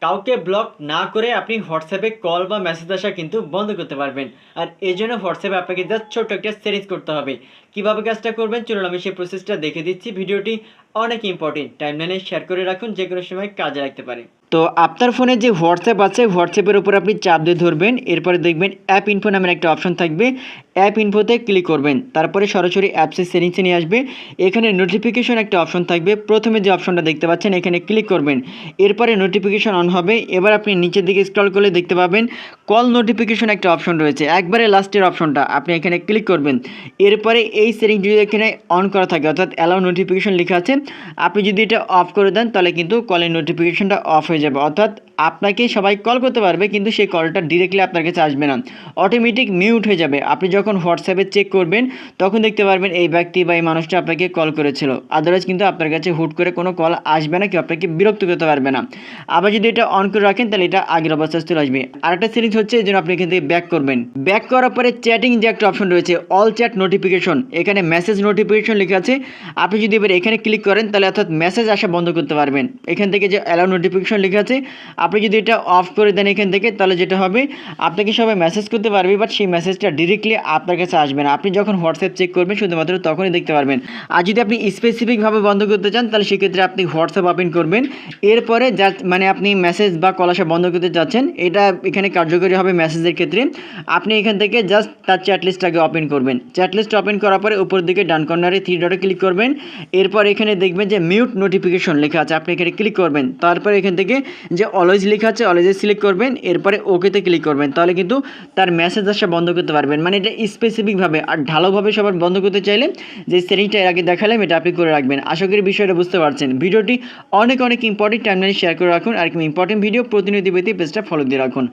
কাউকে ব্লক না করে আপনি হোয়াটসঅ্যাপে কল বা মেসেজ আসা কিন্তু বন্ধ করতে পারবেন। আর এই জন্য হোয়াটসঅ্যাপে আপনাকে জাস্ট ছোট্ট একটা সেটিংস করতে হবে। কিভাবে কাজটা করবেন চলুন আমি সেই প্রসেসটা দেখে দিচ্ছি। ভিডিওটি অনেক ইম্পর্টেন্ট, টাইমলাইনে শেয়ার করে রাখুন, যে কোনো সময় কাজে লাগতে পারে। তো আপনার ফোনে যে হোয়াটসঅ্যাপ আছে, হোয়াটসঅ্যাপের উপর আপনি চাপ দিয়ে ধরবেন, এরপরে দেখবেন অ্যাপ ইনফো নামের একটা অপশন থাকবে। অ্যাপ ইনফোতে ক্লিক করবেন, তারপরে সরাসরি অ্যাপসের সেটিংসে নিয়ে আসবে। এখানে নোটিফিকেশন একটা অপশন থাকবে, প্রথমে যে অপশনটা দেখতে পাচ্ছেন এখানে ক্লিক করবেন, এরপরে নোটিফিকেশন অন হবে। এবার আপনি নিচের দিকে স্ক্রল করলে দেখতে পাবেন কল নোটিফিকেশন একটা অপশন রয়েছে, একবারে লাস্টের অপশনটা আপনি এখানে ক্লিক করবেন। এরপরে এই সেটিংস যদি এখানে অন করা থাকে, অর্থাৎ অ্যালাউ নোটিফিকেশন লেখা আছে, আপনি যদি এটা অফ করে দেন তাহলে কিন্তু কলের নোটিফিকেশনটা অফ হয়ে যাবে। অর্থাৎ আপনাকে সবাই কল করতে পারবে কিন্তু সেই কলটা ডিরেক্টলি আপনার কাছে আসবে না, অটোমেটিক মিউট হয়ে যাবে। আপনি যখন হোয়াটসঅ্যাপে চেক করবেন তখন দেখতে পারবেন এই ব্যক্তি বা এই মানুষটা আপনাকে কল করেছিল, আদারওয়াইজ কিন্তু আপনার কাছে হুট করে কোনো কল আসবে না, কেউ আপনাকে বিরক্ত করতে পারবে না। আবার যদি এটা অন করে রাখেন তাহলে এটা আগের অবস্থায় চলে আসবে। আরেকটা সেটিংস হচ্ছে এই জন্য আপনি এখান থেকে ব্যাক করবেন। ব্যাক করার পরে চ্যাটিং যে একটা অপশন রয়েছে, অল চ্যাট নোটিফিকেশন, এখানে মেসেজ নোটিফিকেশন লেখা আছে। আপনি যদি এবার এখানে ক্লিক করেন তাহলে অর্থাৎ মেসেজ আসা বন্ধ করতে পারবেন। এখান থেকে যে অ্যালাউ নোটিফিকেশন লেখা আছে, আপনি যদি এটা অফ করে দেন এখান থেকে, তাহলে যেটা হবে আপনাকে সবাই মেসেজ করতে পারবে, বাট সেই মেসেজটা ডিরেক্টলি আপনার কাছে আসবে না। আপনি যখন হোয়াটসঅ্যাপ চেক করবেন শুধুমাত্র তখনই দেখতে পারবেন। আর যদি আপনি স্পেসিফিকভাবে বন্ধ করতে চান তাহলে সেক্ষেত্রে আপনি হোয়াটসঅ্যাপ ওপেন করবেন, এরপরে যা মানে আপনি মেসেজ বা কল আসা বন্ধ করতে চাচ্ছেন এটা এখানে কার্যকরী হবে মেসেজের ক্ষেত্রে। আপনি এখান থেকে জাস্ট তার চ্যাট লিস্টটাকে ওপেন করবেন। চ্যাট লিস্ট ওপেন করার পরে উপর দিকে ডান কর্নারে থ্রি ডটে ক্লিক করবেন, এরপর এখানে দেখবেন যে মিউট নোটিফিকেশন লেখা আছে, আপনি এখানে ক্লিক করবেন। তারপরে এখান থেকে যে অলওয়েজ লেখা আছে অলওয়েজে সিলেক্ট করবেন, এরপরে ওকেতে ক্লিক করবেন, তাহলে কিন্তু তার মেসেজ আসা বন্ধ করতে পারবেন। মানে এটা স্পেসিফিকভাবে আর ঢালোভাবে সবার বন্ধ করতে চাইলে যে সেটিংটা এর আগে দেখালাম এটা আপনি করে রাখবেন। আশা করি বিষয়টা বুঝতে পারছেন। ভিডিওটি অনেক ইম্পর্টেন্ট, টাইমলাইনে শেয়ার করে রাখুন। আর কি ইম্পর্টেন্ট ভিডিও প্রতিনিয়ত পেতে পেজটা ফলো দিয়ে রাখুন।